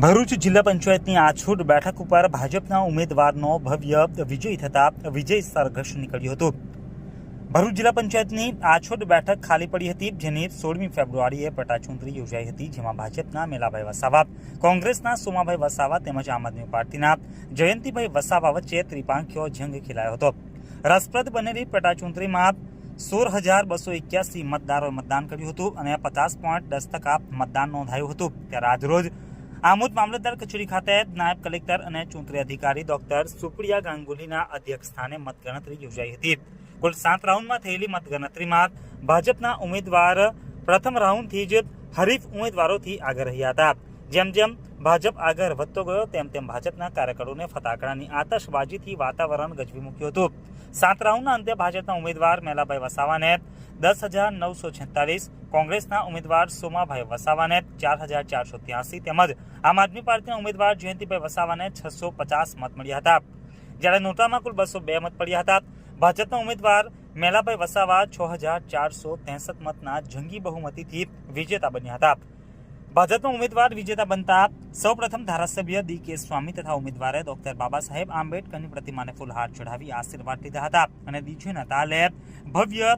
ભરૂચ જિલ્લા પંચાયતની આછોડ બેઠક ઉપર ભાજપના ઉમેદવારનો ભવ્ય વિજય થતા વિજય સરઘસ નીકળ્યું હતું। ભરૂચ જિલ્લા પંચાયતની આછોડ બેઠક ખાલી પડી હતી, જેની 16મી ફેબ્રુઆરીએ પેટાચૂંટણી યોજાઈ હતી, જેમાં ભાજપના મેલાભાઈ વસાવા, કોંગ્રેસના સોમાભાઈ વસાવા તેમજ આમ આદમી પાર્ટીના જયંતિભાઈ વસાવા વચ્ચે ત્રિપાંખીયો જંગ ખેલાયો હતો। રસપ્રદ બનેલી પેટાચૂંટણીમાં 16,281 મતદારોએ મતદાન કર્યું હતું અને 50.10% મતદાન નોંધાયું હતું। ત્યારે આજરોજ આમોદ મામલતદાર કચેરી ખાતે નાયબ કલેક્ટર અને ચૂંટણી અધિકારી ડોક્ટર સુપ્રિયા ગાંગુલીના અધ્યક્ષસ્થાને મતગણતરી યોજાઈ હતી। કુલ 7 રાઉન્ડમાં થયેલી મતગણતરીમાં ભાજપના ઉમેદવાર પ્રથમ રાઉન્ડથી જ હરીફ ઉમેદવારોથી આગળ રહ્યા હતા। જેમ જેમ ભાજપ આગળ વધતો ગયો તેમ ભાજપના કાર્યકરોને ફટાકડાની આતશબાજીથી વાતાવરણ ગજવી મૂક્યું હતું। 7 રાઉન્ડના અંતે ભાજપના ઉમેદવાર મેલાભાઈ વસાવાને 10,946, કોંગ્રેસના ઉમેદવાર સોમાભાઈ વસાવાને 4,483 તેમજ આમ આદમી પાર્ટીના ઉમેદવાર જયંતિભાઈ વસાવાને 650 મત મળ્યા હતા। જ્યારે નોટામાં કુલ 202 મત પડ્યા હતા। ભાજપના ઉમેદવાર મેલાભાઈ વસાવા 6,463 મતના જંગી બહુમતીથી વિજેતા બન્યા હતા। ભાજપના ઉમેદવાર વિજેતા બનતા સૌપ્રથમ ધારાસભ્ય ડી.કે. સ્વામી તથા ઉમેદવારે ડોક્ટર બાબા સાહેબ આંબેડકરની પ્રતિમાને ફૂલહાર ચઢાવી આશીર્વાદ લીધા હતા અને ડીજેના તાલે ભવ્ય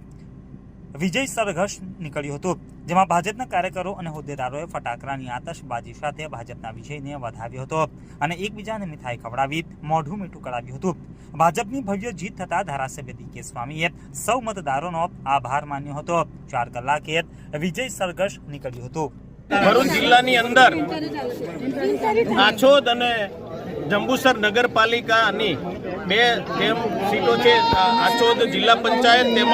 વિજય સરઘસ નીકળ્યું હતું, જેમાં ભાજપના કાર્યકરો અને હોદ્દેદારોએ ફટાકડાની આતશબાજી સાથે ભાજપના વિજયને વધાવ્યો હતો અને એકબીજાને મીઠાઈ ખવડાવી મોઢું મીઠું કરાવ્યું હતું। ભાજપની ભવ્ય જીત થતા ધારાસભ્ય ડી.કે. સ્વામીએ સૌ મતદારોનો આભાર માન્યો હતો। 4 કલાકે વિજય સરઘસ નીકળ્યું હતું। ભરૂચ જિલ્લાની અંદર આછોદ અને જંબુસર નગરપાલિકાની 2 સીટો છે। આછોદ જિલ્લા પંચાયત તેમજ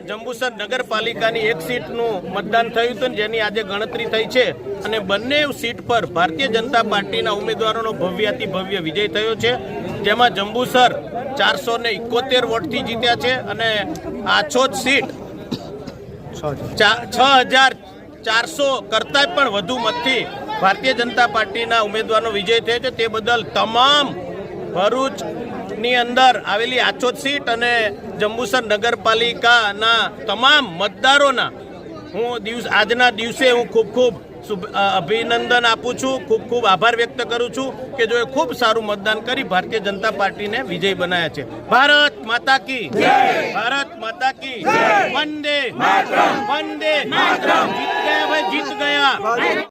જંબુસર નગરપાલિકાની 1 સીટનું મતદાન થયું હતું, જેની આજે ગણતરી થઈ છે અને બંને સીટ પર ભારતીય જનતા પાર્ટીના ઉમેદવારોનો ભવ્યાતિ ભવ્ય વિજય થયો છે, જેમાં જંબુસર 471 વોટથી જીત્યા છે અને આછોદ સીટ 6,400 કરતાં પણ વધુ મતથી ભારતીય જનતા પાર્ટીના ઉમેદવારનો વિજય થયો છે। તે બદલ તમામ ભરૂચની અંદર આવેલી આછોદ સીટ અને જંબુસર નગરપાલિકાના તમામ મતદારોના આજના દિવસે હું ખૂબ અભિનંદન આપું છું, ખૂબ આભાર વ્યક્ત કરું છું કે જેઓએ ખૂબ સારું મતદાન કરી ભારતીય જનતા પાર્ટીને વિજય બનાવ્યા છે। ભારત માતા કી જય, ભારત માતા કી જય, વંદે માતરમ, વંદે માતરમ, જીત ગયા ભાઈ, જીત ગયા।